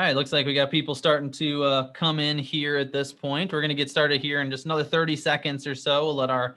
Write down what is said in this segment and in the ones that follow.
right, looks like we got people starting to come in here at this point. We're going to get started here in just another 30 seconds or so. We'll let our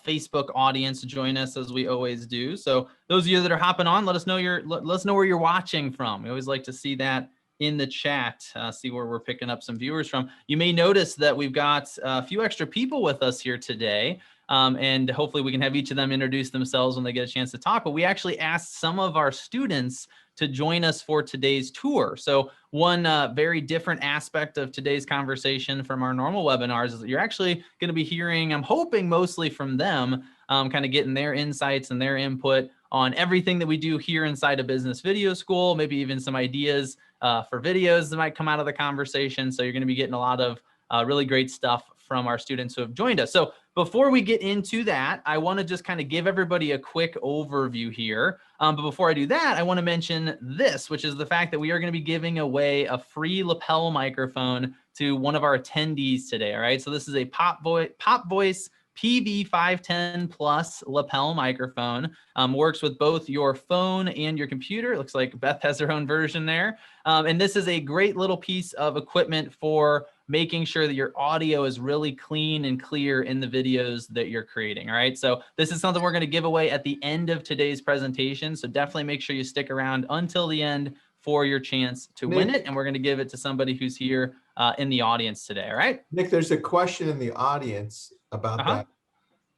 Facebook audience join us as we always do. So those of you that are hopping on, let us know where you're watching from. We always like to see that in the chat, see where we're picking up some viewers from. You may notice that we've got a few extra people with us here today. And hopefully we can have each of them introduce themselves when they get a chance to talk. But we actually asked some of our students to join us for today's tour. So one very different aspect of today's conversation from our normal webinars is that you're actually going to be hearing, I'm hoping mostly from them, kind of getting their insights and their input on everything that we do here inside a business video school, maybe even some ideas for videos that might come out of the conversation. So you're going to be getting a lot of really great stuff from our students who have joined us. So before we get into that, I want to just kind of give everybody a quick overview here. But before I do that, I want to mention this, which is the fact that we are going to be giving away a free lapel microphone to one of our attendees today. All right. So this is a Pop Voice PV510 Plus lapel microphone. Works with both your phone and your computer. It looks like Beth has her own version there. And this is a great little piece of equipment for making sure that your audio is really clean and clear in the videos that you're creating. All right. So this is something we're going to give away at the end of today's presentation. So definitely make sure you stick around until the end for your chance to win it. And we're going to give it to somebody who's here in the audience today. All right. Nick, there's a question in the audience about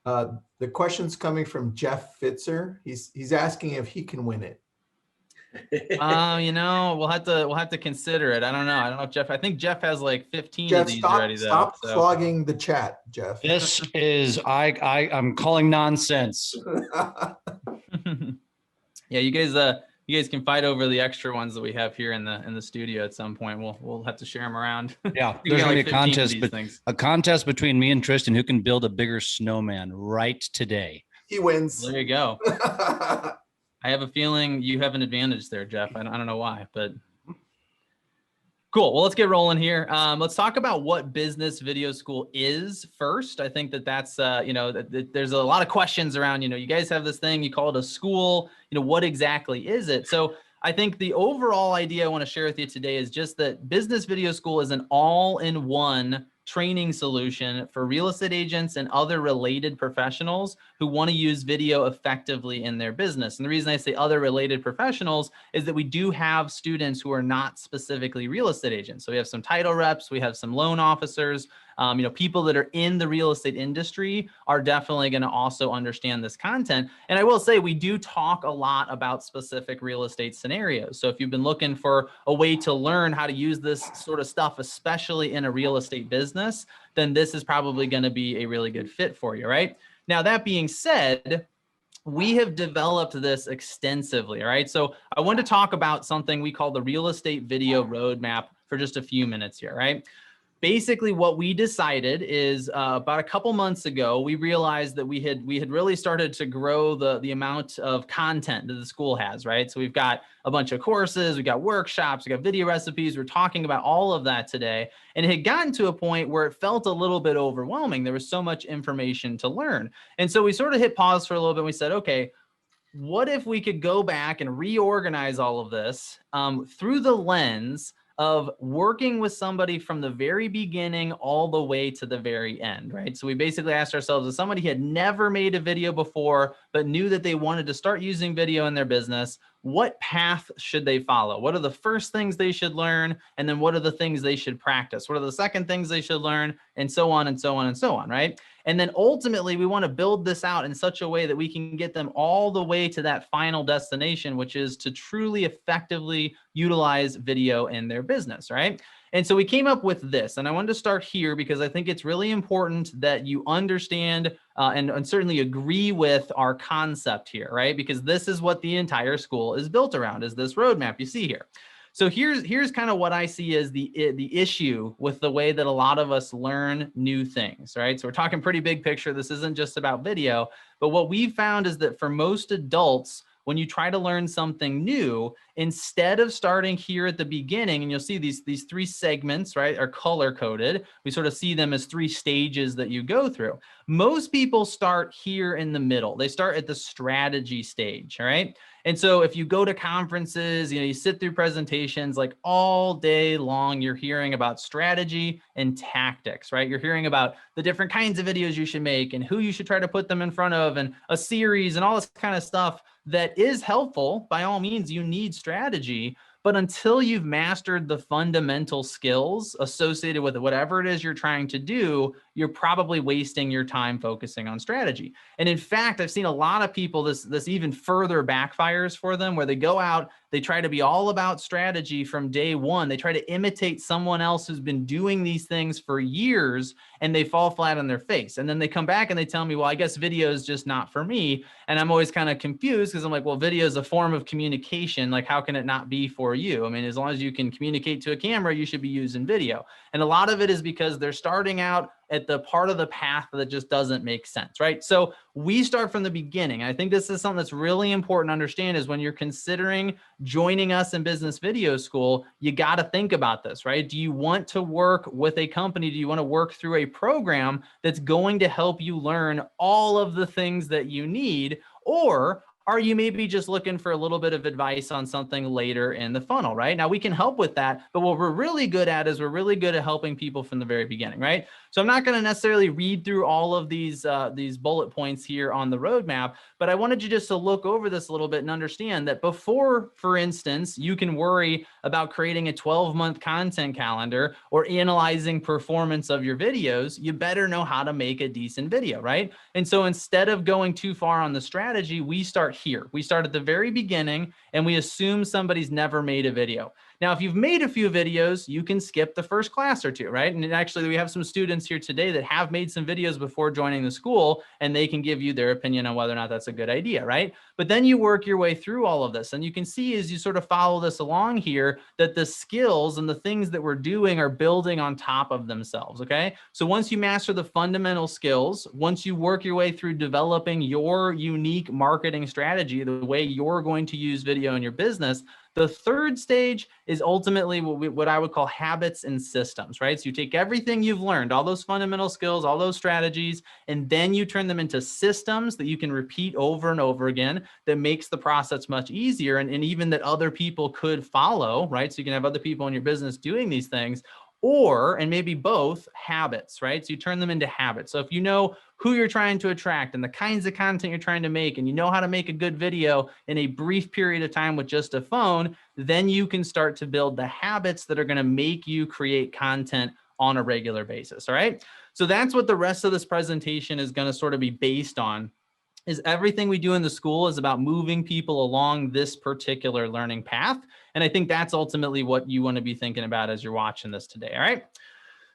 that. The question's coming from Jeff Fitzer. He's asking if he can win it. You know, we'll have to consider it. I don't know if Jeff, I think Jeff has like 15 of these already though. Stop flogging the chat, Jeff. This is I'm calling nonsense. Yeah, you guys can fight over the extra ones that we have here in the studio at some point. We'll have to share them around. Yeah, there's gonna be a contest, a contest between me and Tristan who can build a bigger snowman right today. He wins. There you go. I have a feeling you have an advantage there, Jeff. I don't know why, but cool. Well, let's get rolling here. Let's talk about what business video school is first. I think that's, there's a lot of questions around, you guys have this thing, you call it a school, what exactly is it? So I think the overall idea I want to share with you today is just that business video school is an all-in-one training solution for real estate agents and other related professionals who want to use video effectively in their business. And the reason I say other related professionals is that we do have students who are not specifically real estate agents. So we have some title reps, we have some loan officers, people that are in the real estate industry are definitely going to also understand this content. And I will say we do talk a lot about specific real estate scenarios. So if you've been looking for a way to learn how to use this sort of stuff, especially in a real estate business, then this is probably going to be a really good fit for you, right? Now, that being said, we have developed this extensively, all right? So I want to talk about something we call the real estate video roadmap for just a few minutes here, right? Basically, what we decided is about a couple months ago, we realized that we had really started to grow the amount of content that the school has, right? So we've got a bunch of courses, we've got workshops, we've got video recipes. We're talking about all of that today. And it had gotten to a point where it felt a little bit overwhelming. There was so much information to learn. And so we sort of hit pause for a little bit. And we said, okay, what if we could go back and reorganize all of this through the lens of working with somebody from the very beginning all the way to the very end, right? So we basically asked ourselves, if somebody had never made a video before, but knew that they wanted to start using video in their business, what path should they follow? What are the first things they should learn? And then what are the things they should practice? What are the second things they should learn? And so on and so on and so on, right? And then ultimately, we want to build this out in such a way that we can get them all the way to that final destination, which is to truly effectively utilize video in their business, right? And so we came up with this, and I wanted to start here because I think it's really important that you understand and certainly agree with our concept here, right? Because this is what the entire school is built around, is this roadmap you see here. So here's kind of what I see as the issue with the way that a lot of us learn new things, right? So we're talking pretty big picture. This isn't just about video, but what we found is that for most adults, when you try to learn something new, instead of starting here at the beginning, and you'll see these three segments, right, are color coded. We sort of see them as three stages that you go through. Most people start here in the middle. They start at the strategy stage, all right? And so if you go to conferences, you sit through presentations like all day long, you're hearing about strategy and tactics, right? You're hearing about the different kinds of videos you should make and who you should try to put them in front of and a series and all this kind of stuff that is helpful. By all means, you need strategy. But until you've mastered the fundamental skills associated with whatever it is you're trying to do, you're probably wasting your time focusing on strategy. And in fact, I've seen a lot of people, this even further backfires for them, where they go out, they try to be all about strategy from day one. They try to imitate someone else who's been doing these things for years, and they fall flat on their face. And then they come back and they tell me, well, I guess video is just not for me. And I'm always kind of confused because I'm like, well, video is a form of communication. Like, how can it not be for you? I mean, as long as you can communicate to a camera, you should be using video. And a lot of it is because they're starting out at the part of the path that just doesn't make sense, right? So we start from the beginning. I think this is something that's really important to understand, is when you're considering joining us in business video school, you got to think about this, right? Do you want to work with a company? Do you want to work through a program that's going to help you learn all of the things that you need? Or are you maybe just looking for a little bit of advice on something later in the funnel, right? Now we can help with that, but what we're really good at is we're really good at helping people from the very beginning, right? So I'm not going to necessarily read through all of these bullet points here on the roadmap, but I wanted you just to look over this a little bit and understand that before, for instance, you can worry about creating a 12-month content calendar or analyzing performance of your videos, you better know how to make a decent video, right? And so instead of going too far on the strategy, we start here. We start at the very beginning and we assume somebody's never made a video. Now, if you've made a few videos, you can skip the first class or two, right? And actually, we have some students here today that have made some videos before joining the school, and they can give you their opinion on whether or not that's a good idea, right? But then you work your way through all of this, and you can see as you sort of follow this along here that the skills and the things that we're doing are building on top of themselves, okay? So once you master the fundamental skills, once you work your way through developing your unique marketing strategy, the way you're going to use video in your business, the third stage is ultimately what I would call habits and systems, right? So you take everything you've learned, all those fundamental skills, all those strategies, and then you turn them into systems that you can repeat over and over again that makes the process much easier and even that other people could follow, right? So you can have other people in your business doing these things. Or, and maybe both, habits, right? So you turn them into habits. So if you know who you're trying to attract and the kinds of content you're trying to make, and you know how to make a good video in a brief period of time with just a phone, then you can start to build the habits that are going to make you create content on a regular basis, all right? So that's what the rest of this presentation is going to sort of be based on. Is everything we do in the school is about moving people along this particular learning path. And I think that's ultimately what you want to be thinking about as you're watching this today. All right.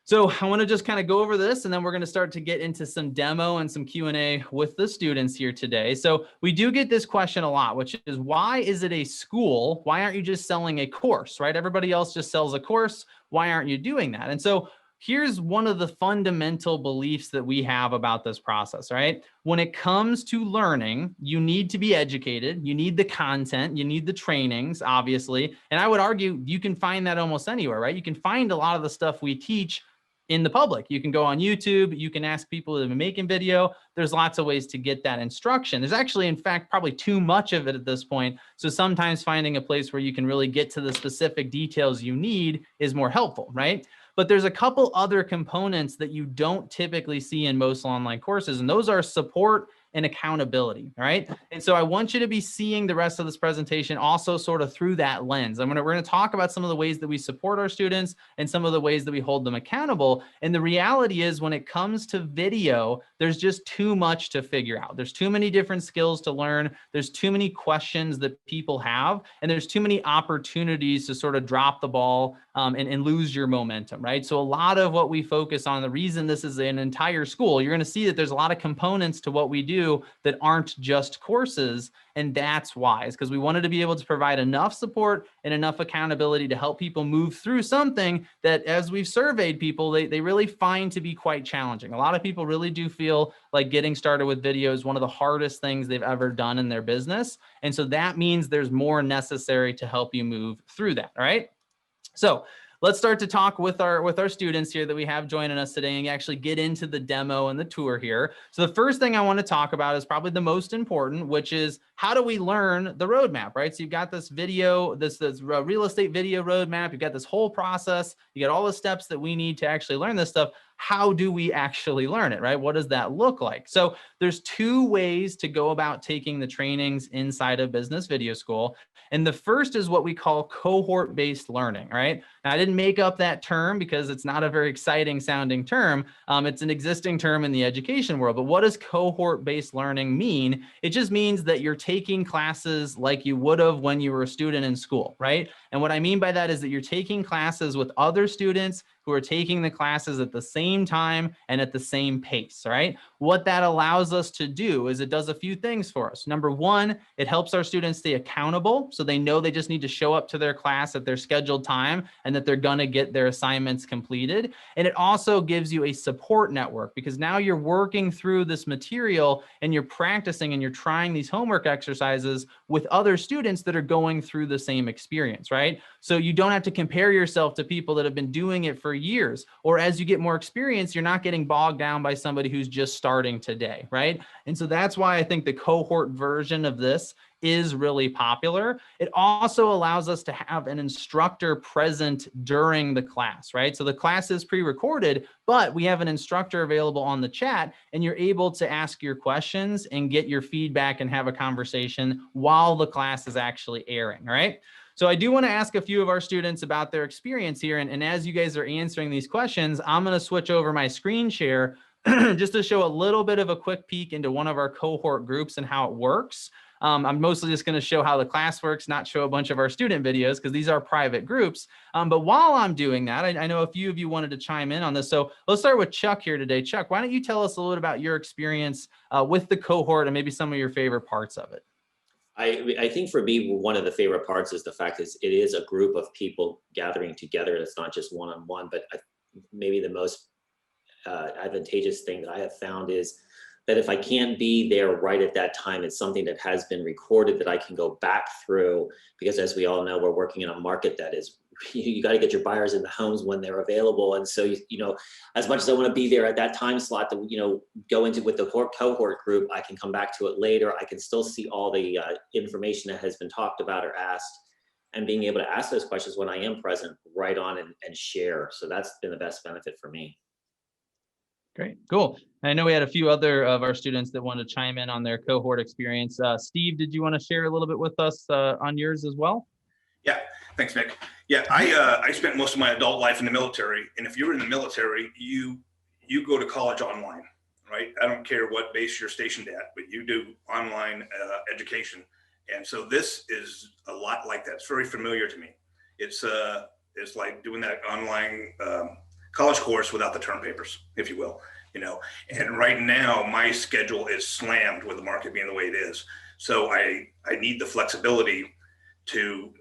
So I want to just kind of go over this, and then we're going to start to get into some demo and some Q&A with the students here today. So we do get this question a lot, which is, why is it a school? Why aren't you just selling a course, right? Everybody else just sells a course. Why aren't you doing that? And so here's one of the fundamental beliefs that we have about this process, right? When it comes to learning, you need to be educated. You need the content. You need the trainings, obviously. And I would argue you can find that almost anywhere, right? You can find a lot of the stuff we teach in the public. You can go on YouTube. You can ask people that have been making video. There's lots of ways to get that instruction. There's actually, in fact, probably too much of it at this point. So sometimes finding a place where you can really get to the specific details you need is more helpful, right? But there's a couple other components that you don't typically see in most online courses, and those are support and accountability, all right? And so I want you to be seeing the rest of this presentation also sort of through that lens. We're going to talk about some of the ways that we support our students and some of the ways that we hold them accountable. And the reality is, when it comes to video, there's just too much to figure out. There's too many different skills to learn. There's too many questions that people have, and there's too many opportunities to sort of drop the ball and lose your momentum, right? So a lot of what we focus on, the reason this is an entire school, you're going to see that there's a lot of components to what we do do that aren't just courses. And that's why, is because we wanted to be able to provide enough support and enough accountability to help people move through something that, as we've surveyed people, they really find to be quite challenging. A lot of people really do feel like getting started with video is one of the hardest things they've ever done in their business. And so that means there's more necessary to help you move through that. All right. So let's start to talk with our students here that we have joining us today and actually get into the demo and the tour here. So the first thing I want to talk about is probably the most important, which is how do we learn the roadmap, right? So you've got this video, this real estate video roadmap. You've got this whole process. You got all the steps that we need to actually learn this stuff. How do we actually learn it, right? What does that look like? So there's two ways to go about taking the trainings inside of Business Video School. And the first is what we call cohort-based learning, right? Now, I didn't make up that term because it's not a very exciting sounding term. It's an existing term in the education world. But what does cohort-based learning mean? It just means that you're taking classes like you would have when you were a student in school, right? And what I mean by that is that you're taking classes with other students who are taking the classes at the same time and at the same pace, right? What that allows us to do is it does a few things for us. Number one, it helps our students stay accountable. So they know they just need to show up to their class at their scheduled time and that they're going to get their assignments completed. And it also gives you a support network because now you're working through this material and you're practicing and you're trying these homework exercises with other students that are going through the same experience, right? So you don't have to compare yourself to people that have been doing it for years, or as you get more experience, you're not getting bogged down by somebody who's just starting today, right? And so that's why I think the cohort version of this is really popular. It also allows us to have an instructor present during the class, right? So the class is pre-recorded, but we have an instructor available on the chat and you're able to ask your questions and get your feedback and have a conversation while the class is actually airing, all right? So I do want to ask a few of our students about their experience here. And as you guys are answering these questions, I'm going to switch over my screen share just to show a little bit of a quick peek into one of our cohort groups and how it works. I'm mostly just going to show how the class works, not show a bunch of our student videos because these are private groups. But while I'm doing that, I know a few of you wanted to chime in on this. So let's start with Chuck here today. Chuck, why don't you tell us a little bit about your experience with the cohort and maybe some of your favorite parts of it? I think for me, one of the favorite parts is the fact that it is a group of people gathering together. It's not just one-on-one, but maybe the most advantageous thing that I have found is that if I can't be there right at that time, it's something that has been recorded that I can go back through, because as we all know, we're working in a market that is, you got to get your buyers in the homes when they're available. And so, you know, as much as I want to be there at that time slot to, you know, go into with the cohort group, I can come back to it later. I can still see all the information that has been talked about or asked, and being able to ask those questions when I am present right on and share. So that's been the best benefit for me. Great, cool. I know we had a few other of our students that wanted to chime in on their cohort experience. Steve, did you want to share a little bit with us on yours as well? Yeah, thanks, Nick. Yeah, I spent most of my adult life in the military, and if you're in the military, you go to college online, right? I don't care what base you're stationed at, but you do online education, and so this is a lot like that. It's very familiar to me. It's like doing that online college course without the term papers, if you will, you know. And right now, my schedule is slammed with the market being the way it is. So I need the flexibility to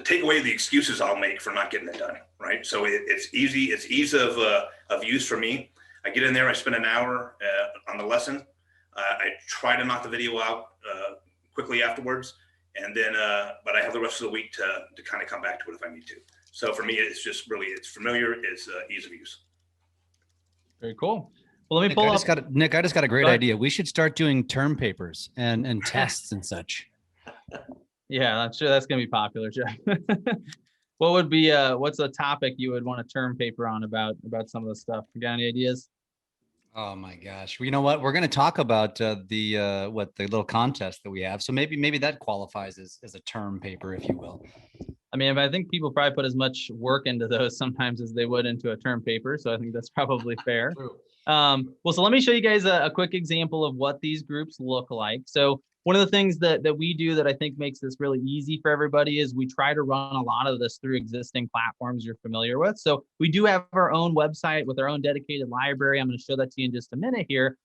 take away the excuses I'll make for not getting it done, right? So it's easy. It's ease of use for me. I get in there, I spend an hour on the lesson. I try to knock the video out quickly afterwards, and then but I have the rest of the week to kind of come back to it if I need to. So for me, it's just really, it's familiar, it's ease of use. Very cool. Well, let me pull up. Nick, I just got a great idea. We should start doing term papers and tests and such. Yeah, I'm sure that's going to be popular, Jeff. What would be, what's a topic you would want a term paper on about some of the stuff? You got any ideas? Oh my gosh. Well, you know what? We're going to talk about the little contest that we have. So maybe that qualifies as a term paper, if you will. I mean, I think people probably put as much work into those sometimes as they would into a term paper. So I think that's probably fair. Well, so let me show you guys a quick example of what these groups look like. So one of the things that we do that I think makes this really easy for everybody is we try to run a lot of this through existing platforms you're familiar with. So we do have our own website with our own dedicated library. I'm going to show that to you in just a minute here.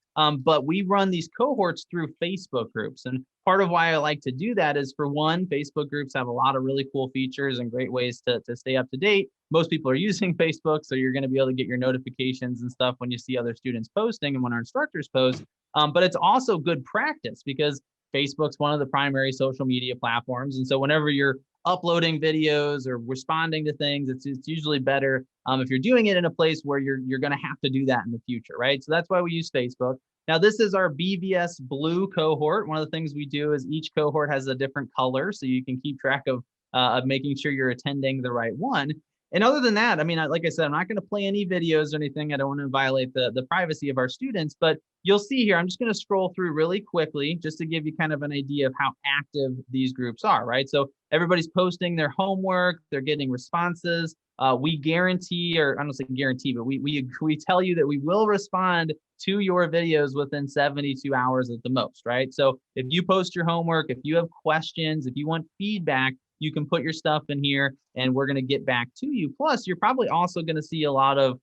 But we run these cohorts through Facebook groups. And part of why I like to do that is, for one, Facebook groups have a lot of really cool features and great ways to stay up to date. Most people are using Facebook, so you're going to be able to get your notifications and stuff when you see other students posting and when our instructors post. But it's also good practice because Facebook's one of the primary social media platforms. And so whenever you're uploading videos or responding to things, it's usually better if you're doing it in a place where you're going to have to do that in the future, right? So that's why we use Facebook. Now, this is our BVS Blue cohort. One of the things we do is each cohort has a different color, so you can keep track of making sure you're attending the right one. And other than that, I mean, like I said, I'm not going to play any videos or anything. I don't want to violate the privacy of our students, but you'll see here, I'm just going to scroll through really quickly just to give you kind of an idea of how active these groups are, right? So everybody's posting their homework, they're getting responses. We guarantee, or I don't say guarantee, but we tell you that we will respond to your videos within 72 hours at the most, right? So if you post your homework, if you have questions, if you want feedback, you can put your stuff in here and we're going to get back to you. Plus, you're probably also going to see a lot of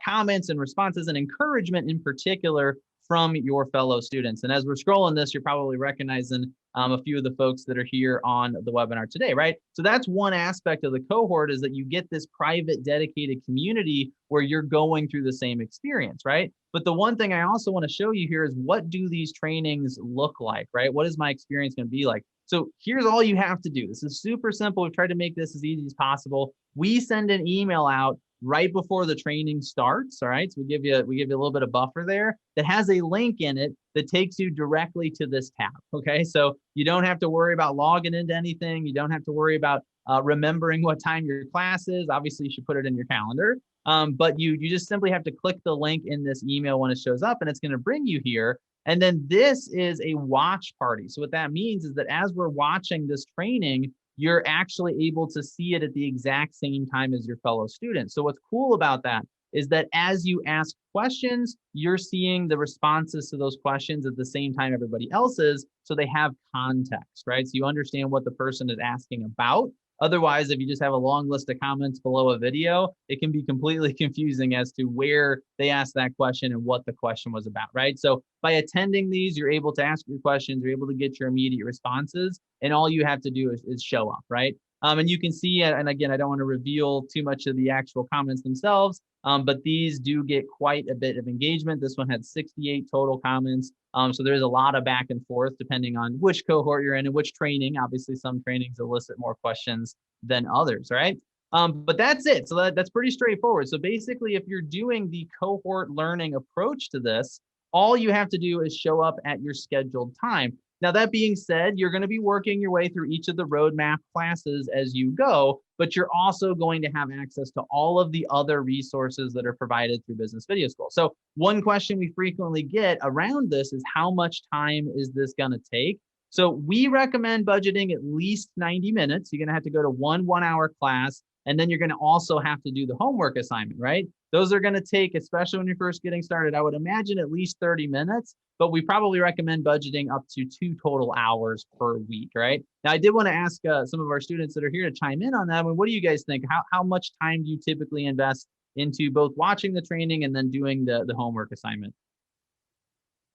comments and responses and encouragement in particular from your fellow students. And as we're scrolling this, you're probably recognizing a few of the folks that are here on the webinar today, right? So that's one aspect of the cohort, is that you get this private, dedicated community where you're going through the same experience, right? But the one thing I also want to show you here is, what do these trainings look like, right? What is my experience going to be like? So here's all you have to do. This is super simple. We've tried to make this as easy as possible. We send an email out right before the training starts. All right. So we give you a little bit of buffer there that has a link in it that takes you directly to this tab. Okay. So you don't have to worry about logging into anything. You don't have to worry about remembering what time your class is. Obviously, you should put it in your calendar. But you just simply have to click the link in this email when it shows up, and it's going to bring you here. And then this is a watch party. So what that means is that as we're watching this training, you're actually able to see it at the exact same time as your fellow students. So what's cool about that is that as you ask questions, you're seeing the responses to those questions at the same time everybody else is, so they have context, right? So you understand what the person is asking about. Otherwise, if you just have a long list of comments below a video, it can be completely confusing as to where they asked that question and what the question was about, right? So by attending these, you're able to ask your questions, you're able to get your immediate responses, and all you have to do is show up, right? And you can see, and again, I don't want to reveal too much of the actual comments themselves, but these do get quite a bit of engagement. This one had 68 total comments. So there's a lot of back and forth depending on which cohort you're in and which training. Obviously, some trainings elicit more questions than others, right? But that's it. So that's pretty straightforward. So basically, if you're doing the cohort learning approach to this, all you have to do is show up at your scheduled time. Now, that being said, you're going to be working your way through each of the roadmap classes as you go, but you're also going to have access to all of the other resources that are provided through Business Video School. So one question we frequently get around this is, how much time is this going to take? So we recommend budgeting at least 90 minutes. You're going to have to go to one 1-hour class, and then you're going to also have to do the homework assignment, right? Those are going to take, especially when you're first getting started, I would imagine at least 30 minutes, but we probably recommend budgeting up to 2 total hours per week, right? Now, I did want to ask some of our students that are here to chime in on that. I mean, what do you guys think? How much time do you typically invest into both watching the training and then doing the homework assignment,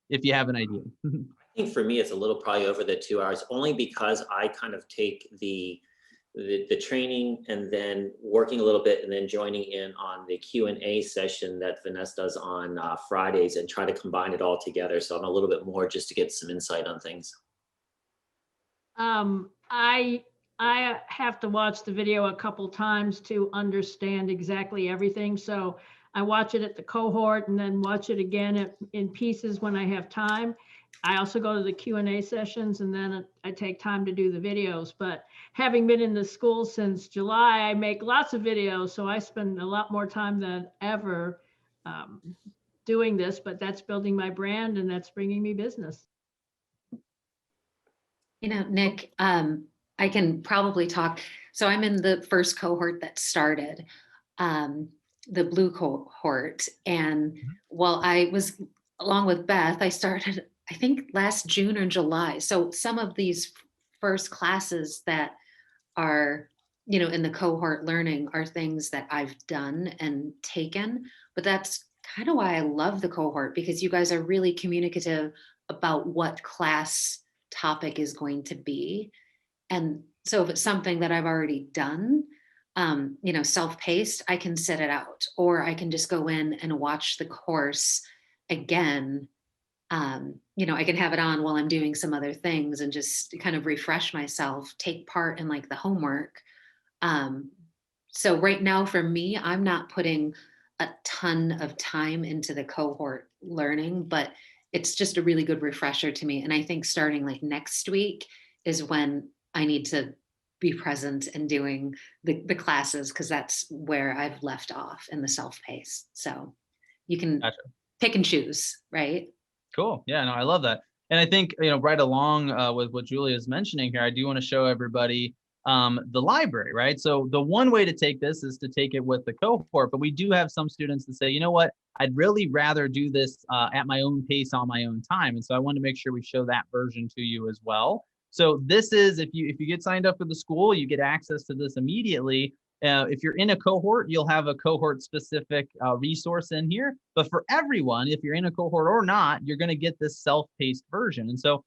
if you have an idea? I think for me, it's a little probably over the 2 hours, only because I kind of take the training and then working a little bit and then joining in on the Q&A session that Vanessa does on Fridays, and try to combine it all together. So I'm a little bit more just to get some insight on things. I have to watch the video a couple times to understand exactly everything. So I watch it at the cohort and then watch it again in pieces when I have time. I also go to the Q&A sessions, and then I take time to do the videos. But having been in the school since July, I make lots of videos. So I spend a lot more time than ever doing this, but that's building my brand and that's bringing me business. You know, Nick, I can probably talk. So I'm in the first cohort that started, the blue cohort. And while I was, along with Beth, I started, I think last June or July. So some of these first classes that are, you know, in the cohort learning are things that I've done and taken, but that's kind of why I love the cohort, because you guys are really communicative about what class topic is going to be. And so if it's something that I've already done, self-paced, I can set it out, or I can just go in and watch the course again. I can have it on while I'm doing some other things and just kind of refresh myself, take part in like the homework. So right now for me, I'm not putting a ton of time into the cohort learning, but it's just a really good refresher to me. And I think starting like next week is when I need to be present and doing the classes, because that's where I've left off in the self-paced. So you can Gotcha. pick and choose, right? Cool. Yeah, no, I love that. And I think, right along with what Julia is mentioning here, I do want to show everybody the library, right? So the one way to take this is to take it with the cohort, but we do have some students that say, you know what, I'd really rather do this at my own pace on my own time. And so I want to make sure we show that version to you as well. So this is, if you get signed up for the school, you get access to this immediately. If you're in a cohort, you'll have a cohort specific resource in here. But for everyone, if you're in a cohort or not, you're going to get this self-paced version. And so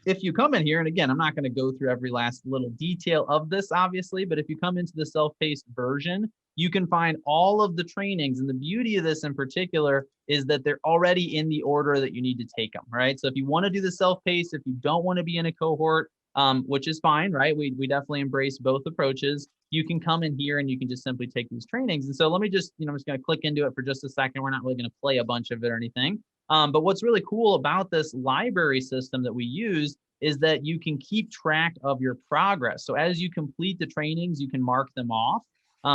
if you come in here, and again, I'm not going to go through every last little detail of this, obviously, but if you come into the self-paced version, you can find all of the trainings. And the beauty of this in particular is that they're already in the order that you need to take them, right? So if you want to do the self-paced, if you don't want to be in a cohort, which is fine, right? We definitely embrace both approaches. You can come in here and you can just simply take these trainings. And so let me just, I'm just going to click into it for just a second. We're not really going to play a bunch of it or anything. But what's really cool about this library system that we use is that you can keep track of your progress. So as you complete the trainings, you can mark them off.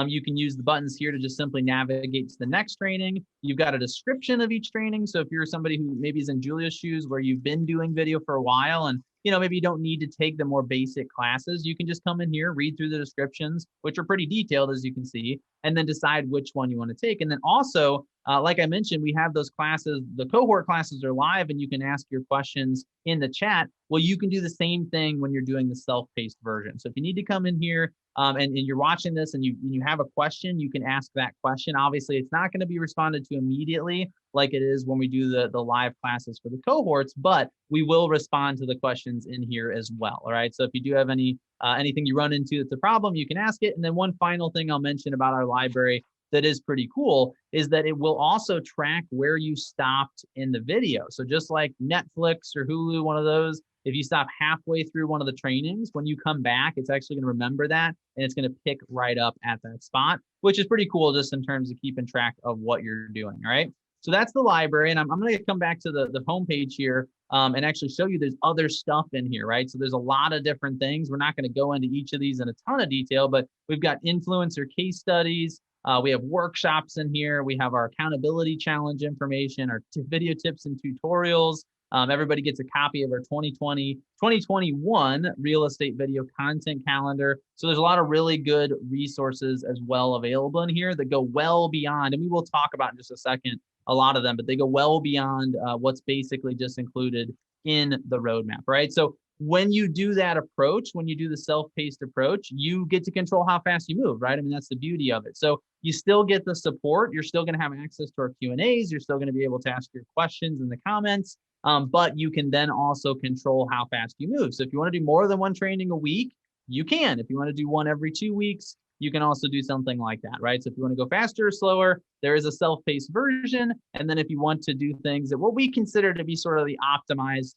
You can use the buttons here to just simply navigate to the next training. You've got a description of each training. So if you're somebody who maybe is in Julia's shoes where you've been doing video for a while and maybe you don't need to take the more basic classes, you can just come in here, read through the descriptions, which are pretty detailed, as you can see, and then decide which one you want to take. And then also, like I mentioned, we have those classes, the cohort classes are live and you can ask your questions in the chat. Well, you can do the same thing when you're doing the self-paced version. So if you need to come in here and you're watching this and you have a question, you can ask that question. Obviously, it's not going to be responded to immediately like it is when we do the live classes for the cohorts, but we will respond to the questions in here as well. All right. So if you do have anything you run into that's a problem, you can ask it. And then one final thing I'll mention about our library that is pretty cool is that it will also track where you stopped in the video. So just like Netflix or Hulu, one of those, if you stop halfway through one of the trainings, when you come back, it's actually going to remember that and it's going to pick right up at that spot, which is pretty cool just in terms of keeping track of what you're doing. All right. So that's the library. And I'm going to come back to the homepage here and actually show you there's other stuff in here, right? So there's a lot of different things. We're not going to go into each of these in a ton of detail, but we've got influencer case studies. We have workshops in here. We have our accountability challenge information, our video tips and tutorials. Everybody gets a copy of our 2021 real estate video content calendar. So there's a lot of really good resources as well available in here that go well beyond, and we will talk about in just a second, a lot of them, but they go well beyond what's basically just included in the roadmap, right? So when you do that approach, when you do the self-paced approach, you get to control how fast you move, right? I mean, that's the beauty of it. So you still get the support. You're still going to have access to our Q&As. You're still going to be able to ask your questions in the comments, but you can then also control how fast you move. So if you want to do more than one training a week, you can. If you want to do one every 2 weeks, you can also do something like that, right? So if you want to go faster or slower, there is a self-paced version. And then if you want to do things that what we consider to be sort of the optimized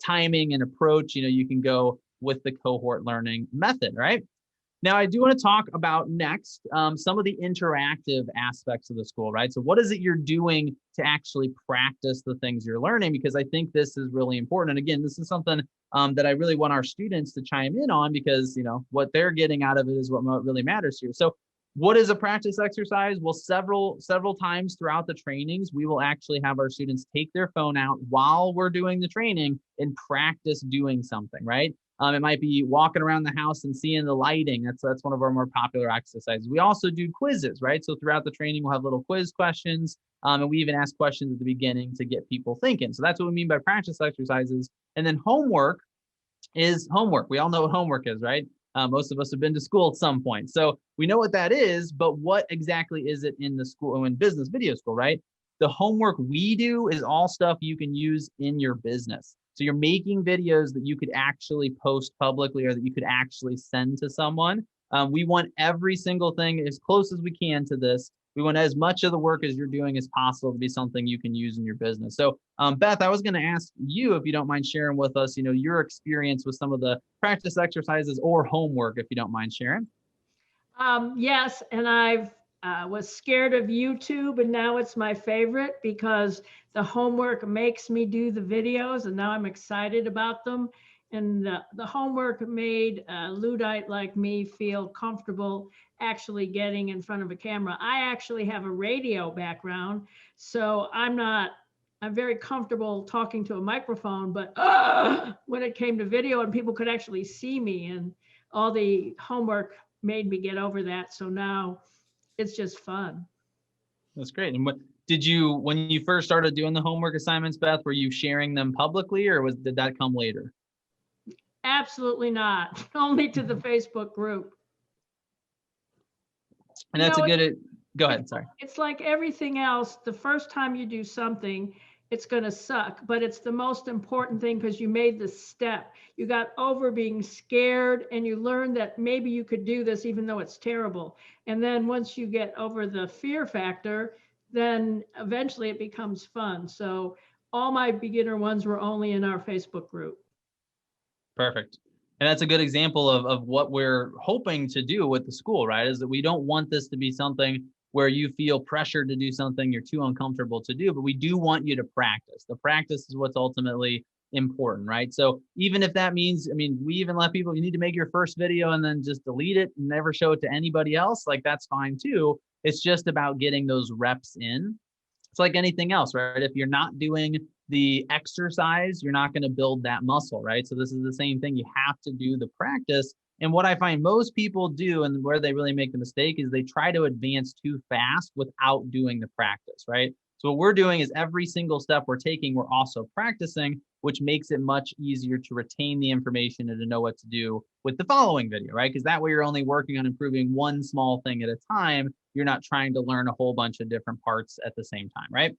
timing and approach, you can go with the cohort learning method, right? Now, I do want to talk about next some of the interactive aspects of the school, right? So what is it you're doing to actually practice the things you're learning? Because I think this is really important. And again, this is something that I really want our students to chime in on because, what they're getting out of it is what really matters here. So what is a practice exercise? Well, several times throughout the trainings, we will actually have our students take their phone out while we're doing the training and practice doing something, right? It might be walking around the house and seeing the lighting. That's one of our more popular exercises. We also do quizzes, right? So throughout the training, we'll have little quiz questions, and we even ask questions at the beginning to get people thinking. So that's what we mean by practice exercises. And then homework is homework. We all know what homework is, right? Most of us have been to school at some point. So we know what that is, but what exactly is it in the school, in business video school, right? The homework we do is all stuff you can use in your business. So you're making videos that you could actually post publicly or that you could actually send to someone. We want every single thing as close as we can to this. We want as much of the work as you're doing as possible to be something you can use in your business. So Beth, I was going to ask you, if you don't mind sharing with us, your experience with some of the practice exercises or homework, if you don't mind sharing. Yes, and I've was scared of YouTube, and now it's my favorite because the homework makes me do the videos, and now I'm excited about them. And the homework made a Luddite like me feel comfortable actually getting in front of a camera. I actually have a radio background, so I'm very comfortable talking to a microphone, but when it came to video and people could actually see me, and all the homework made me get over that. So now it's just fun. That's great. And when you first started doing the homework assignments, Beth, were you sharing them publicly, or did that come later? Absolutely not. Only to the Facebook group. And that's go ahead. Sorry. It's like everything else. The first time you do something, it's going to suck, but it's the most important thing because you made the step. You got over being scared and you learned that maybe you could do this even though it's terrible. And then once you get over the fear factor, then eventually it becomes fun. So all my beginner ones were only in our Facebook group. Perfect. And that's a good example of what we're hoping to do with the school, right? Is that we don't want this to be something where you feel pressured to do something you're too uncomfortable to do, but we do want you to practice. The practice is what's ultimately important, right? So even if that means, we even let people, you need to make your first video and then just delete it and never show it to anybody else, like that's fine too. It's just about getting those reps in. It's like anything else, right? If you're not doing the exercise, you're not going to build that muscle, right? So this is the same thing. You have to do the practice. And what I find most people do, and where they really make the mistake, is they try to advance too fast without doing the practice, right? So what we're doing is every single step we're taking, we're also practicing, which makes it much easier to retain the information and to know what to do with the following video, right? Because that way you're only working on improving one small thing at a time. You're not trying to learn a whole bunch of different parts at the same time, right?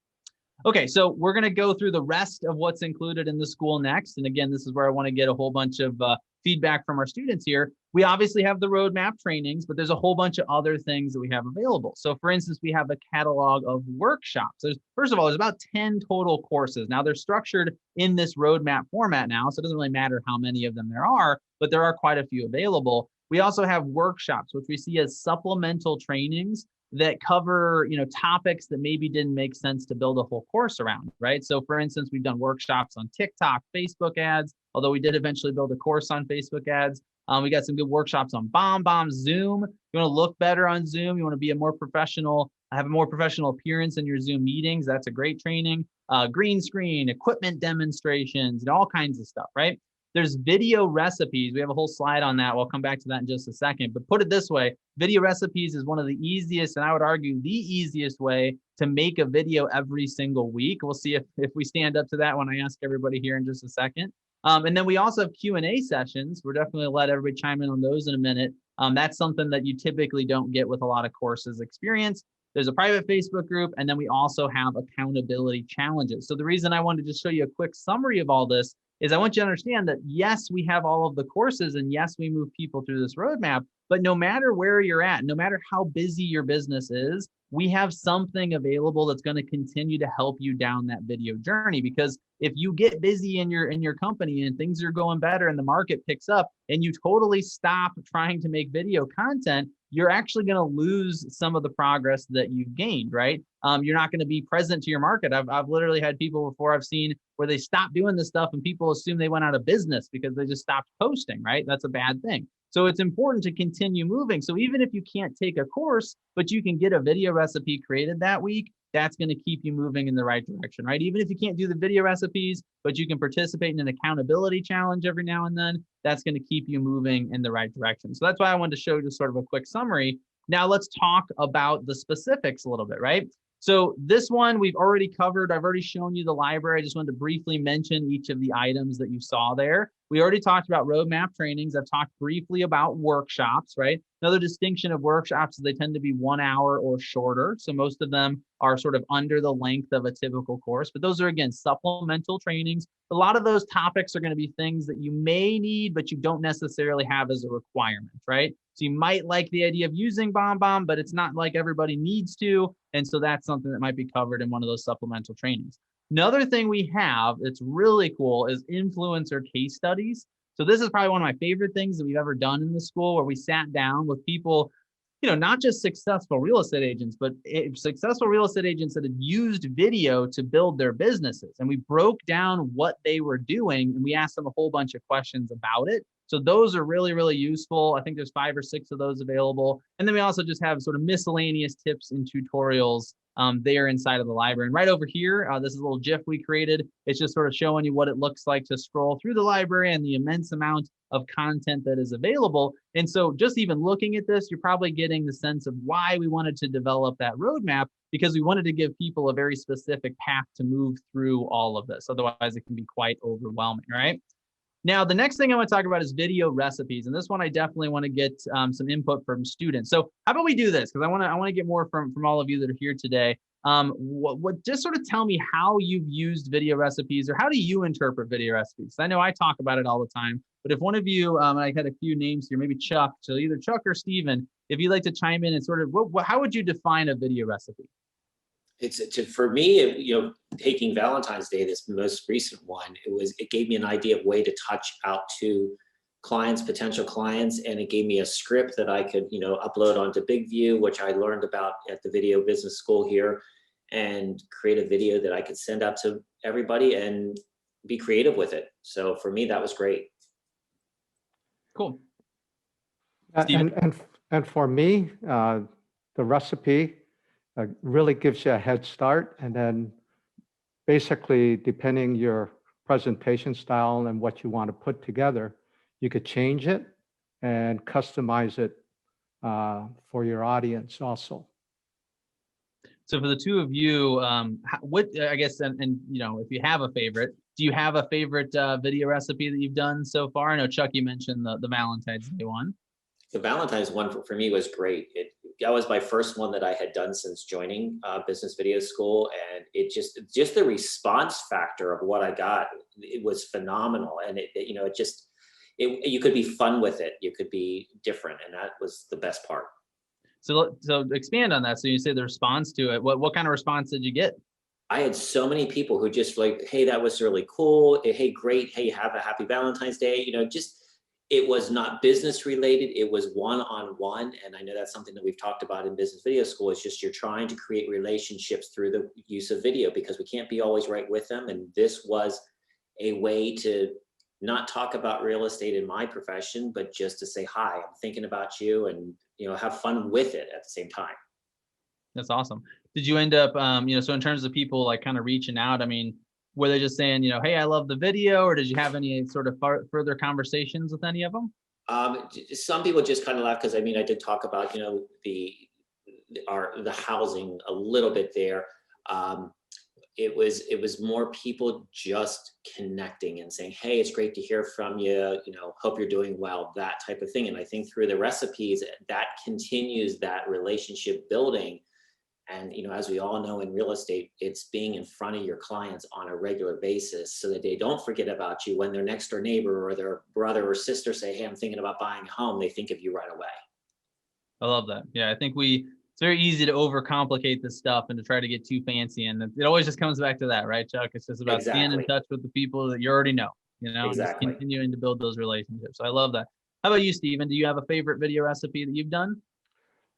Okay, so we're going to go through the rest of what's included in the school next. And again, this is where I want to get a whole bunch of feedback from our students here. We obviously have the roadmap trainings, but there's a whole bunch of other things that we have available. So for instance, we have a catalog of workshops. First of all, there's about 10 total courses. Now they're structured in this roadmap format now, so it doesn't really matter how many of them there are, but there are quite a few available. We also have workshops, which we see as supplemental trainings that cover, topics that maybe didn't make sense to build a whole course around, right? So for instance, we've done workshops on TikTok, Facebook ads, although we did eventually build a course on Facebook ads. We got some good workshops on BombBomb, Zoom. You want to look better on Zoom. You want to be have a more professional appearance in your Zoom meetings. That's a great training. Green screen, equipment demonstrations, and all kinds of stuff, right? There's video recipes. We have a whole slide on that. We'll come back to that in just a second. But put it this way, video recipes is one of the easiest, and I would argue the easiest way to make a video every single week. We'll see if we stand up to that when I ask everybody here in just a second. And then we also have Q&A sessions. We're definitely going to let everybody chime in on those in a minute. That's something that you typically don't get with a lot of courses experience. There's a private Facebook group, and then we also have accountability challenges. So the reason I wanted to just show you a quick summary of all this is I want you to understand that yes, we have all of the courses, and yes, we move people through this roadmap, but no matter where you're at, no matter how busy your business is, we have something available that's going to continue to help you down that video journey. Because if you get busy in your company and things are going better and the market picks up and you totally stop trying to make video content, you're actually going to lose some of the progress that you've gained, right? You're not going to be present to your market. I've literally had people before I've seen where they stopped doing this stuff and people assume they went out of business because they just stopped posting, right? That's a bad thing. So it's important to continue moving. So even if you can't take a course, but you can get a video recipe created that week, that's going to keep you moving in the right direction, right? Even if you can't do the video recipes, but you can participate in an accountability challenge every now and then, that's going to keep you moving in the right direction. So that's why I wanted to show just sort of a quick summary. Now let's talk about the specifics a little bit, right? So this one we've already covered. I've already shown you the library. I just wanted to briefly mention each of the items that you saw there. We already talked about roadmap trainings. I've talked briefly about workshops, right? Another distinction of workshops is they tend to be 1 hour or shorter. So most of them are sort of under the length of a typical course, but those are, again, supplemental trainings. A lot of those topics are going to be things that you may need, but you don't necessarily have as a requirement, right? So you might like the idea of using BombBomb, but it's not like everybody needs to. And so that's something that might be covered in one of those supplemental trainings. Another thing we have that's really cool is influencer case studies. So this is probably one of my favorite things that we've ever done in the school, where we sat down with people, not just successful real estate agents, but successful real estate agents that had used video to build their businesses. And we broke down what they were doing, and we asked them a whole bunch of questions about it. So those are really, really useful. I think there's 5 or 6 of those available. And then we also just have sort of miscellaneous tips and tutorials there inside of the library. And right over here, this is a little GIF we created. It's just sort of showing you what it looks like to scroll through the library and the immense amount of content that is available. And so just even looking at this, you're probably getting the sense of why we wanted to develop that roadmap, because we wanted to give people a very specific path to move through all of this. Otherwise, it can be quite overwhelming, right? Now, the next thing I want to talk about is video recipes. And this one, I definitely want to get some input from students. So how about we do this? Because I want to get more from all of you that are here today. Just sort of tell me how you've used video recipes, or how do you interpret video recipes? I know I talk about it all the time, but if one of you, I had a few names here, maybe Chuck, so either Chuck or Steven, if you'd like to chime in and sort of, how would you define a video recipe? For me, taking Valentine's Day, this most recent one, it gave me an idea of way to touch out to clients, potential clients, and it gave me a script that I could, upload onto BigView, which I learned about at the Video Business School here, and create a video that I could send out to everybody and be creative with it. So for me, that was great. Cool. And for me, the recipe really gives you a head start, and then basically, depending your presentation style and what you want to put together, you could change it and customize it for your audience also. So for the two of you, what, I guess, and if you have a favorite, do you have a favorite video recipe that you've done so far? I know, Chuck, you mentioned the Valentine's Day one. The Valentine's one for me was great. That was my first one that I had done since joining Business Video School, and it just the response factor of what I got, it was phenomenal. And you could be fun with it, you could be different, and that was the best part. So expand on that. So you say the response to it. What kind of response did you get? I had so many people who just like, hey, that was really cool. Hey, great. Hey, have a happy Valentine's Day. It was not business related. It was one-on-one. And I know that's something that we've talked about in Business Video School. It's just, you're trying to create relationships through the use of video, because we can't be always right with them. And this was a way to not talk about real estate in my profession, but just to say, hi, I'm thinking about you, and, have fun with it at the same time. That's awesome. Did you end up, so in terms of people like kind of reaching out, were they just saying, hey, I love the video, or did you have any sort of further conversations with any of them? Some people just kind of laughed, because I did talk about, the housing a little bit there. It was more people just connecting and saying, hey, it's great to hear from you, hope you're doing well, that type of thing. And I think through the recipes, that continues that relationship building. And, as we all know in real estate, it's being in front of your clients on a regular basis, so that they don't forget about you when their next door neighbor or their brother or sister say, hey, I'm thinking about buying a home. They think of you right away. I love that. Yeah, I think it's very easy to overcomplicate this stuff and to try to get too fancy. And it always just comes back to that, right, Chuck? It's just about staying in touch with the people that you already know, and just continuing to build those relationships. So I love that. How about you, Steven? Do you have a favorite video recipe that you've done?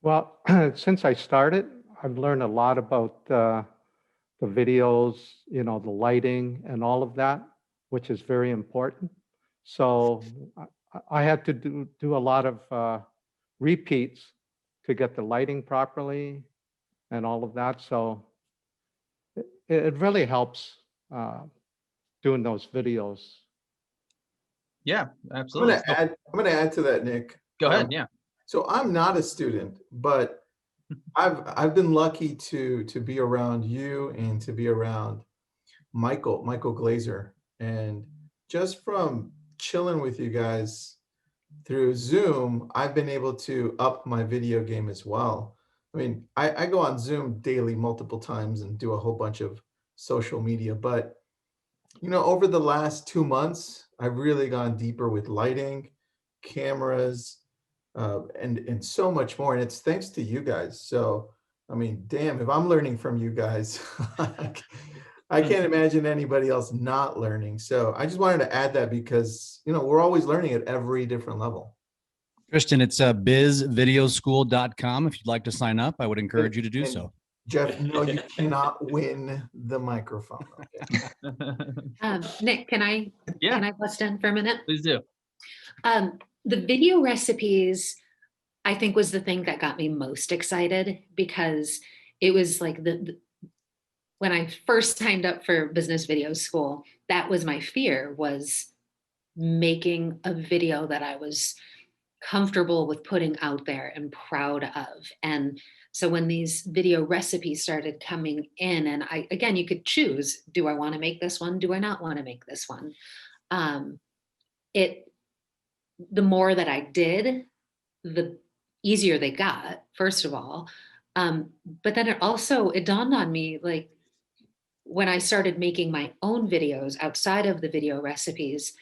Well, since I started, I've learned a lot about the videos, the lighting and all of that, which is very important. So I had to do a lot of repeats to get the lighting properly and all of that. So it really helps doing those videos. Yeah, absolutely. I'm going to add to that, Nick. Go ahead. Yeah. So I'm not a student, but I've been lucky to be around you and to be around Michael Glazer, and just from chilling with you guys through Zoom, I've been able to up my video game as well. I mean, I go on Zoom daily multiple times and do a whole bunch of social media, but over the last 2 months, I've really gone deeper with lighting, cameras, and so much more. And it's thanks to you guys. So, I mean, damn, if I'm learning from you guys, I can't imagine anybody else not learning. So I just wanted to add that because, we're always learning at every different level. Tristan, it's bizvideoschool.com. If you'd like to sign up, I would encourage you to do so. Jeff, no, you cannot win the microphone. Okay. Nick, can I bust in for a minute? Please do. The video recipes, I think, was the thing that got me most excited, because it was like when I first signed up for business video school, that was my fear, was making a video that I was comfortable with putting out there and proud of. And so when these video recipes started coming in, and again, you could choose, do I want to make this one? Do I not want to make this one? The more that I did, the easier they got, first of all. But then it dawned on me, like, when I started making my own videos outside of the video recipes,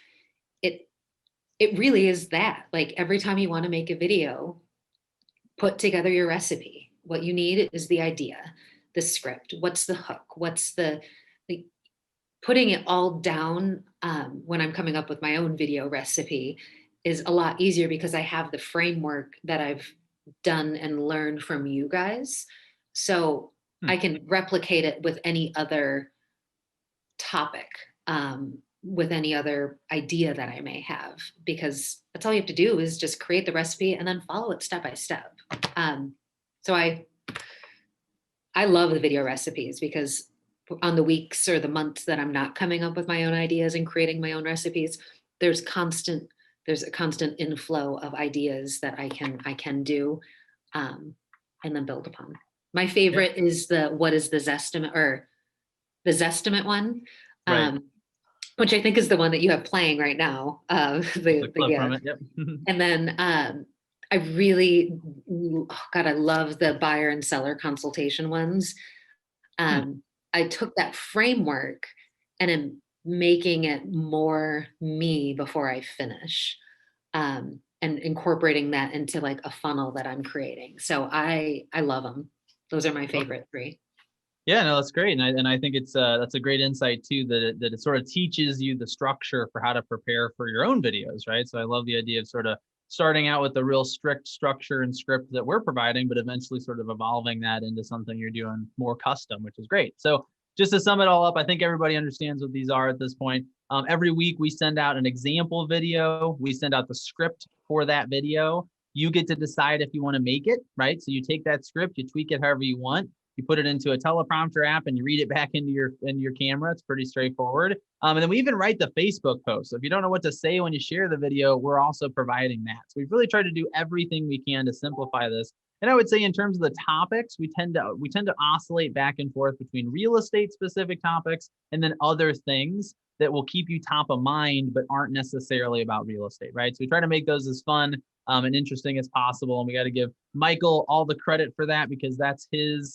it really is that, like, every time you want to make a video, put together your recipe. What you need is the idea, the script, what's the hook, putting it all down. When I'm coming up with my own video recipe is a lot easier because I have the framework that I've done and learned from you guys. So I can replicate it with any other topic, with any other idea that I may have, because that's all you have to do is just create the recipe and then follow it step by step. So I love the video recipes, because on the weeks or the months that I'm not coming up with my own ideas and creating my own recipes, there's a constant inflow of ideas that I can do, and then build upon. My favorite is what is the Zestimate, or the Zestimate one, Right. Which I think is the one that you have playing right now. The clip from it, yep. And then I love the buyer and seller consultation ones. I took that framework and am making it more me before I finish, and incorporating that into like a funnel that I'm creating. So I love them. Those are my favorite three. Yeah, no, that's great. And I think that's a great insight too, that it sort of teaches you the structure for how to prepare for your own videos, right? So I love the idea of sort of starting out with the real strict structure and script that we're providing, but eventually sort of evolving that into something you're doing more custom, which is great. So just to sum it all up, I think everybody understands what these are at this point. Every week we send out an example video. We send out the script for that video. You get to decide if you want to make it, right? So you take that script, you tweak it however you want. You put it into a teleprompter app and you read it back into your camera. It's pretty straightforward. And then we even write the Facebook post. So if you don't know what to say when you share the video, we're also providing that. So we've really tried to do everything we can to simplify this. And I would say in terms of the topics, we tend to oscillate back and forth between real estate specific topics and then other things that will keep you top of mind, but aren't necessarily about real estate, right? So we try to make those as fun and interesting as possible. And we got to give Michael all the credit for that, because that's his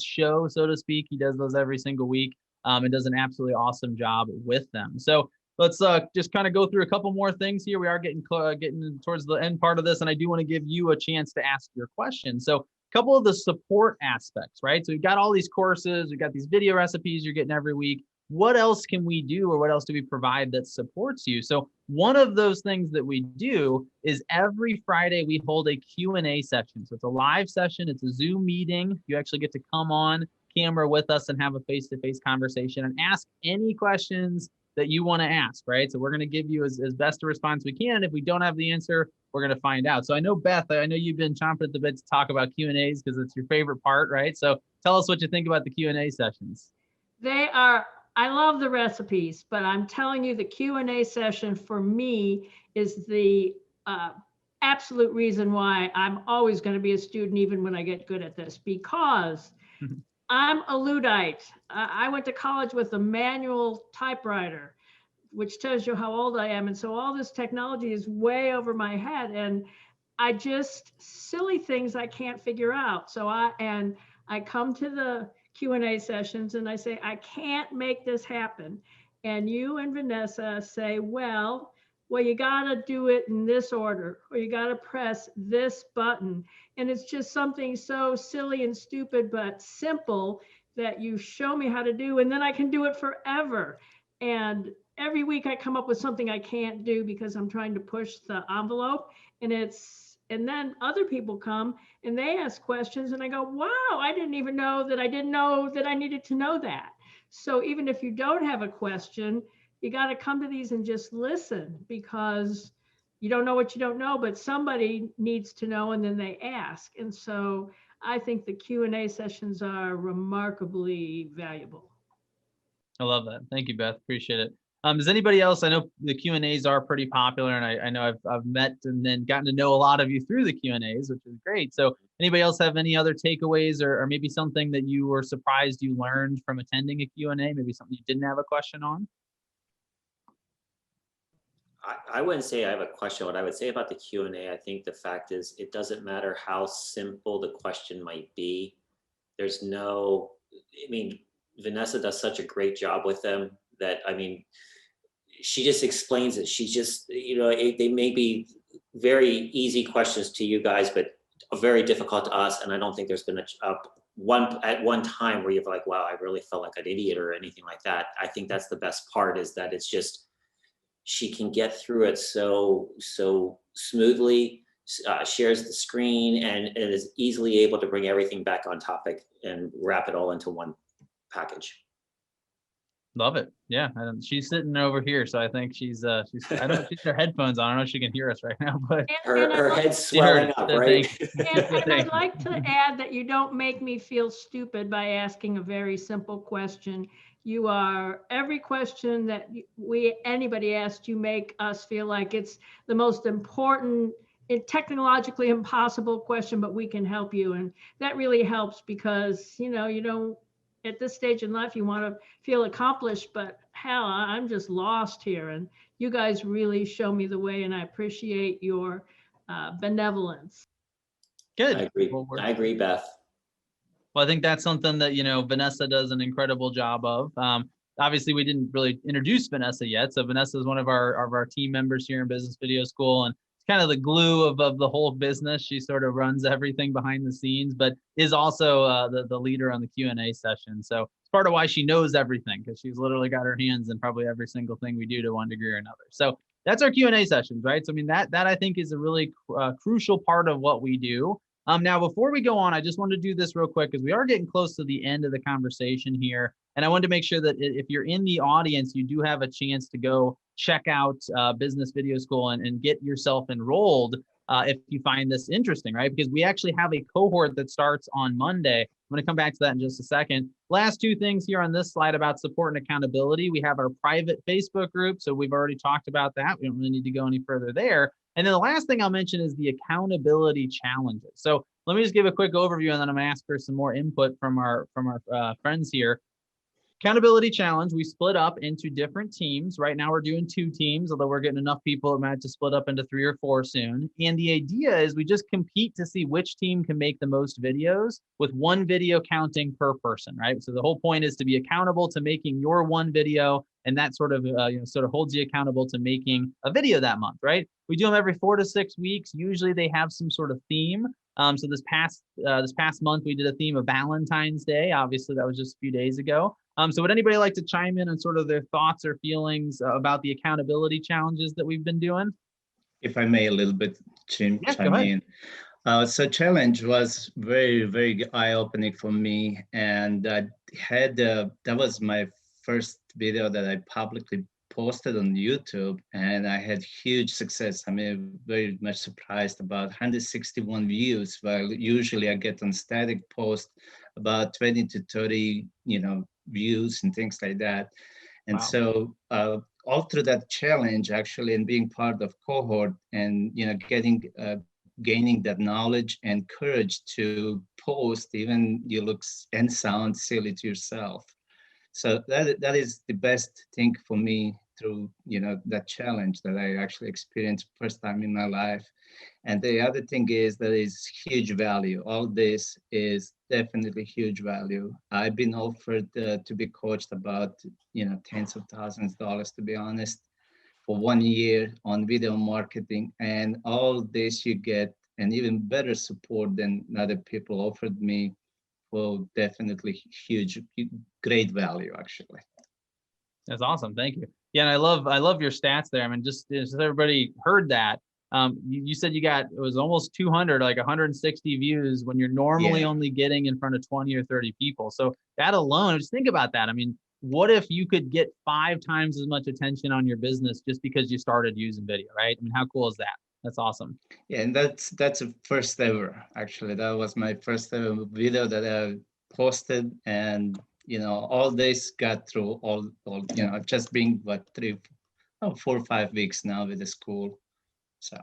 show, so to speak. He does those every single week and does an absolutely awesome job with them. So let's just kind of go through a couple more things here. We are getting towards the end part of this, and I do want to give you a chance to ask your question. So a couple of the support aspects, right? So we've got all these courses, we've got these video recipes you're getting every week. What else can we do, or what else do we provide that supports you? So one of those things that we do is every Friday we hold a Q&A session. So it's a live session. It's a Zoom meeting. You actually get to come on camera with us and have a face-to-face conversation and ask any questions that you want to ask, right? So we're going to give you as best a response we can. And if we don't have the answer, we're going to find out. So I know, Beth, I know you've been chomping at the bit to talk about Q&As because it's your favorite part, right? So tell us what you think about the Q&A sessions. I love the recipes, but I'm telling you, the Q&A session for me is the absolute reason why I'm always going to be a student, even when I get good at this, because I'm a Luddite. I went to college with a manual typewriter, which tells you how old I am. And so all this technology is way over my head. And I just, silly things I can't figure out. So I come to the Q&A sessions and I say, I can't make this happen. And you and Vanessa say, well, you gotta do it in this order, or you gotta press this button. And it's just something so silly and stupid, but simple, that you show me how to do, and then I can do it forever. And every week I come up with something I can't do because I'm trying to push the envelope, and then other people come and they ask questions and I go, wow, I didn't even know that I didn't know that I needed to know that. So even if you don't have a question, you got to come to these and just listen, because you don't know what you don't know, but somebody needs to know, and then they ask. And so I think the Q&A sessions are remarkably valuable. I love that. Thank you, Beth. Appreciate it. Does anybody else? I know the Q&As are pretty popular, and I know I've met and then gotten to know a lot of you through the Q&As, which is great. So anybody else have any other takeaways, or maybe something that you were surprised you learned from attending a Q&A, maybe something you didn't have a question on? I wouldn't say I have a question. What I would say about the Q&A, I think the fact is, it doesn't matter how simple the question might be. There's no, I mean, Vanessa does such a great job with them that, I mean, she just explains it. She just, you know, they may be very easy questions to you guys, but very difficult to us. And I don't think there's been at one time where you're like, wow, I really felt like an idiot or anything like that. I think that's the best part, is that it's just, she can get through it so smoothly, shares the screen, and is easily able to bring everything back on topic and wrap it all into one package. Love it. Yeah, and she's sitting over here, so I think she's I don't know if she's her headphones on. I don't know if she can hear us right now, but Her head's swelling up, right? And I'd like to add that you don't make me feel stupid by asking a very simple question. You are, every question that anybody asks, you make us feel like it's the most important, technologically impossible question, but we can help you. And that really helps, because, you know, you don't, at this stage in life, you want to feel accomplished, but hell, I'm just lost here. And you guys really show me the way, and I appreciate your benevolence. good. I agree. Well, I agree, Beth. Well, I think that's something that, you know, Vanessa does an incredible job of. Obviously, we didn't really introduce Vanessa yet. So Vanessa is one of our team members here in Business Video School, and it's kind of the glue of the whole business. She sort of runs everything behind the scenes, but is also the leader on the Q&A session. So it's part of why she knows everything, because she's literally got her hands in probably every single thing we do to one degree or another. So that's our Q&A sessions, right? So I mean, that I think is a really crucial part of what we do. Now, before we go on, I just wanted to do this real quick, because we are getting close to the end of the conversation here. And I wanted to make sure that if you're in the audience, you do have a chance to go check out Business Video School and get yourself enrolled if you find this interesting, right? Because we actually have a cohort that starts on Monday. I'm going to come back to that in just a second. Last two things here on this slide about support and accountability. We have our private Facebook group. So we've already talked about that. We don't really need to go any further there. And then the last thing I'll mention is the accountability challenges. So let me just give a quick overview, and then I'm going to ask for some more input from our friends here. Accountability challenge, we split up into different teams. Right now we're doing 2 teams, although we're getting enough people that might have to split up into 3 or 4 soon. And the idea is we just compete to see which team can make the most videos, with 1 video counting per person, right? So the whole point is to be accountable to making your 1 video, and that sort of sort of holds you accountable to making a video that month, right? We do them every 4 to 6 weeks. Usually they have some sort of theme. So this past month we did a theme of Valentine's Day. Obviously that was just a few days ago. So would anybody like to chime in on sort of their thoughts or feelings about the accountability challenges that we've been doing? If I may a little bit chime in. So challenge was very, very eye-opening for me. And I had, that was my first video that I publicly posted on YouTube, and I had huge success. I mean, very much surprised, about 161 views, while usually I get on static post about 20 to 30, views and things like that. And Wow. so all through that challenge, actually, and being part of Cohort and, gaining that knowledge and courage to post, even you look and sound silly to yourself. So that is the best thing for me through, that challenge that I actually experienced first time in my life. And the other thing is that is huge value. All this is definitely huge value. I've been offered to be coached about, tens of thousands of dollars, to be honest, for 1 year on video marketing. And all this you get and even better support than other people offered me. Well, definitely huge, great value, actually. That's awesome. Thank you. Yeah, and I love your stats there. I mean, just everybody heard that. You said it was almost 200, like 160 views when you're normally only getting in front of 20 or 30 people. So that alone, just think about that. I mean, what if you could get 5 times as much attention on your business just because you started using video, right? I mean, how cool is that? That's awesome. Yeah, and that's a first ever. Actually, that was my first ever video that I posted, and all this got through all just being 4 or 5 weeks now with the school. So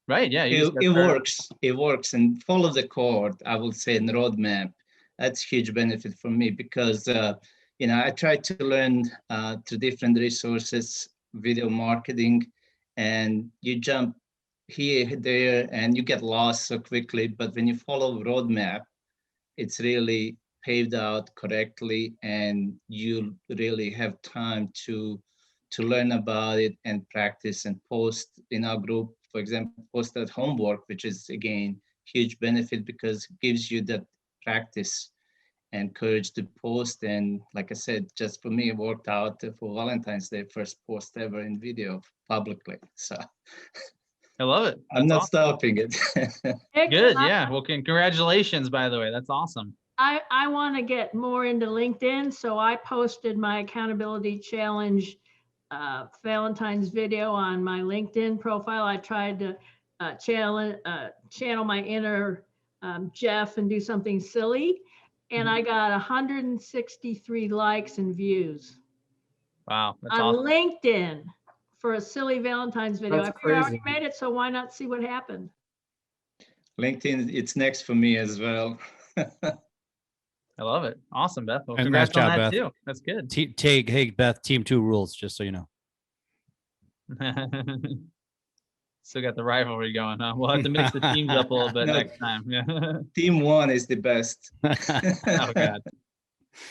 right, yeah, it works. It works, and follow the cohort, I will say, in the roadmap. That's huge benefit for me because I try to learn through different resources, video marketing, and you jump here, there, and you get lost so quickly. But when you follow roadmap, it's really paved out correctly, and you really have time to learn about it and practice and post in our group. For example, post that homework, which is again huge benefit because it gives you that practice and courage to post. And like I said, just for me, it worked out for Valentine's Day, first post ever in video publicly. So I love it. I'm not stopping it. Good. Yeah. Well, congratulations, by the way. That's awesome. I want to get more into LinkedIn. So I posted my accountability challenge Valentine's video on my LinkedIn profile. I tried to channel my inner Jeff and do something silly. And I got 163 likes and views. Wow. That's on awesome. LinkedIn for a silly Valentine's video. That's I figured I already crazy. made it, so why not see what happened? LinkedIn, it's next for me as well. I love it. Awesome, Beth. Well, Nice congrats job, on that Beth. too. That's good. Hey, Beth, team 2 rules, just so you know. Still got the rivalry going, huh? We'll have to mix the teams up a little bit No. next time. Yeah. Team 1 is the best. Oh, God.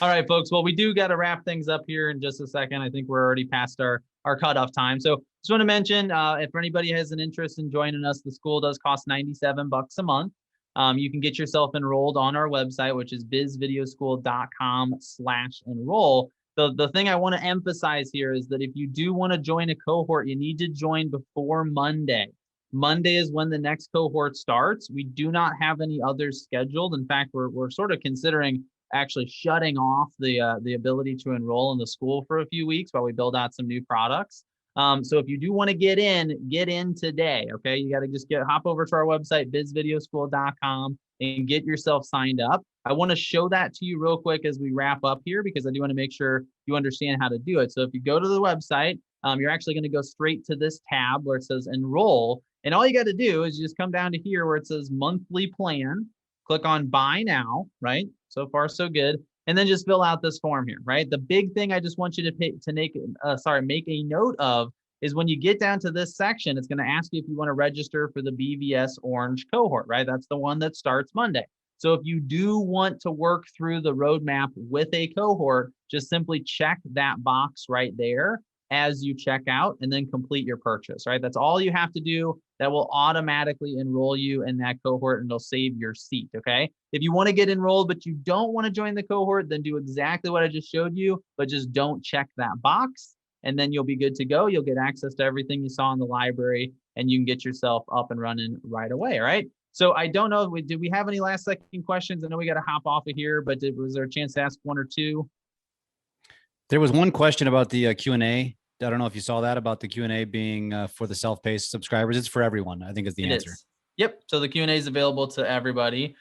All right, folks. Well, we do got to wrap things up here in just a second. I think we're already past our cutoff time. So just want to mention, if anybody has an interest in joining us, the school does cost $97 a month. You can get yourself enrolled on our website, which is bizvideoschool.com/enroll. The thing I want to emphasize here is that if you do want to join a cohort, you need to join before Monday. Monday is when the next cohort starts. We do not have any others scheduled. In fact, we're sort of considering actually shutting off the ability to enroll in the school for a few weeks while we build out some new products. So if you do want to get in today. Okay, you got to just hop over to our website, bizvideoschool.com, and get yourself signed up. I want to show that to you real quick as we wrap up here because I do want to make sure you understand how to do it. So if you go to the website, you're actually going to go straight to this tab where it says enroll. And all you got to do is just come down to here where it says monthly plan, click on buy now, right? So far, so good. And then just fill out this form here, right? The big thing I just want you to make a note of is when you get down to this section, it's going to ask you if you want to register for the BVS Orange cohort, right? That's the one that starts Monday. So if you do want to work through the roadmap with a cohort, just simply check that box right there as you check out and then complete your purchase, right? That's all you have to do. That will automatically enroll you in that cohort and it'll save your seat, okay? If you want to get enrolled, but you don't want to join the cohort, then do exactly what I just showed you, but just don't check that box and then you'll be good to go. You'll get access to everything you saw in the library and you can get yourself up and running right away, all right? So I don't know, did we have any last second questions? I know we got to hop off of here, but was there a chance to ask one or two? There was one question about the Q&A. I don't know if you saw that about the Q&A being for the self-paced subscribers. It's for everyone, I think is the answer. Yep. So the Q&A is available to everybody.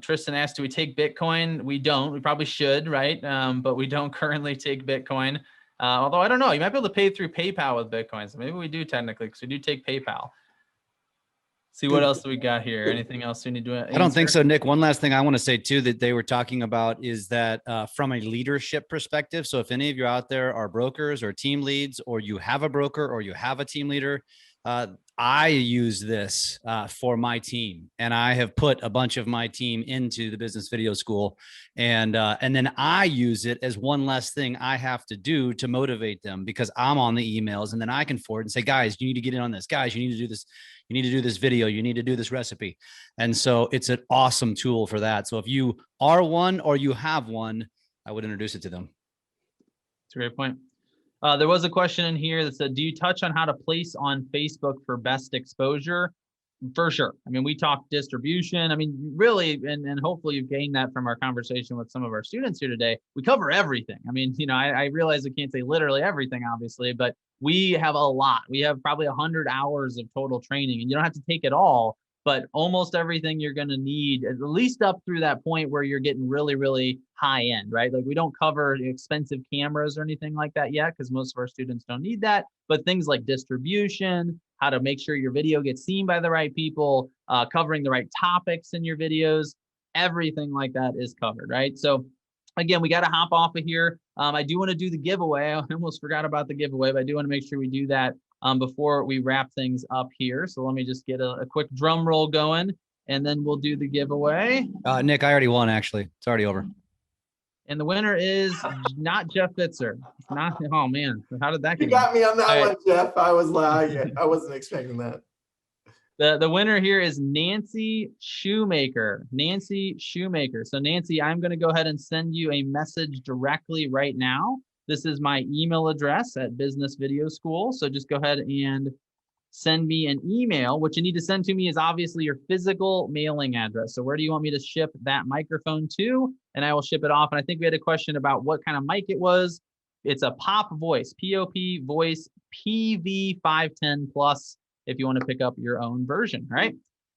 Tristan asked, do we take Bitcoin? We don't. We probably should, right? But we don't currently take Bitcoin. Although I don't know, you might be able to pay through PayPal with Bitcoin. So maybe we do technically, because we do take PayPal. See what else we got here. Anything else we need to answer? I don't think so, Nick. One last thing I want to say too that they were talking about is that from a leadership perspective. So if any of you out there are brokers or team leads, or you have a broker or you have a team leader, I use this for my team, and I have put a bunch of my team into the business video school, and then I use it as one less thing I have to do to motivate them, because I'm on the emails, and then I can forward and say, guys, you need to get in on this. Guys, you need to do this. You need to do this video. You need to do this recipe. And so it's an awesome tool for that. So if you are one or you have one, I would introduce it to them. That's a great point. There was a question in here that said, do you touch on how to place on Facebook for best exposure? For sure. I mean, we talk distribution. I mean, really, and hopefully you've gained that from our conversation with some of our students here today. We cover everything. I mean, you know, I realize I can't say literally everything, obviously, but we have a lot. We have probably 100 hours of total training, and you don't have to take it all, but almost everything you're going to need, at least up through that point where you're getting really, really high end, right? Like, we don't cover expensive cameras or anything like that yet, because most of our students don't need that, but things like distribution, how to make sure your video gets seen by the right people, covering the right topics in your videos, everything like that is covered, right? So again, we got to hop off of here. I do want to do the giveaway. I almost forgot about the giveaway, but I do want to make sure we do that before we wrap things up here. So let me just get a quick drum roll going, and then we'll do the giveaway. Nick, I already won, actually. It's already over. And the winner is not Jeff Bitzer. It's not. Oh man, how did that get? You got me on that All one, right. Jeff. I was lying. I wasn't expecting that. The winner here is Nancy Shoemaker. Nancy Shoemaker. So Nancy, I'm going to go ahead and send you a message directly right now. This is my email address at Business Video School. So just go ahead and send me an email. What you need to send to me is obviously your physical mailing address. So where do you want me to ship that microphone to? And I will ship it off. And I think we had a question about what kind of mic it was. It's a Pop Voice, POP Voice PV510 Plus, if you want to pick up your own version. All right.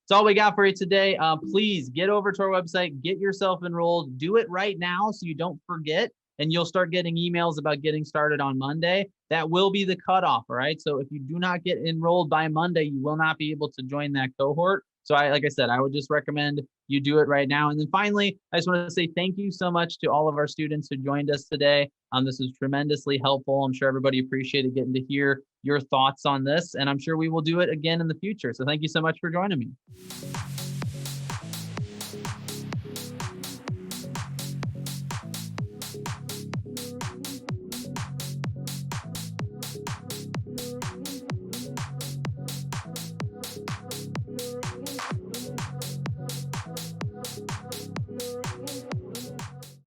That's all we got for you today. Please get over to our website, get yourself enrolled, do it right now so you don't forget, and you'll start getting emails about getting started on Monday. That will be the cutoff. All right. So if you do not get enrolled by Monday, you will not be able to join that cohort. So like I said, I would just recommend you do it right now. And then finally, I just want to say thank you so much to all of our students who joined us today. This is tremendously helpful. I'm sure everybody appreciated getting to hear your thoughts on this, and I'm sure we will do it again in the future. So thank you so much for joining me.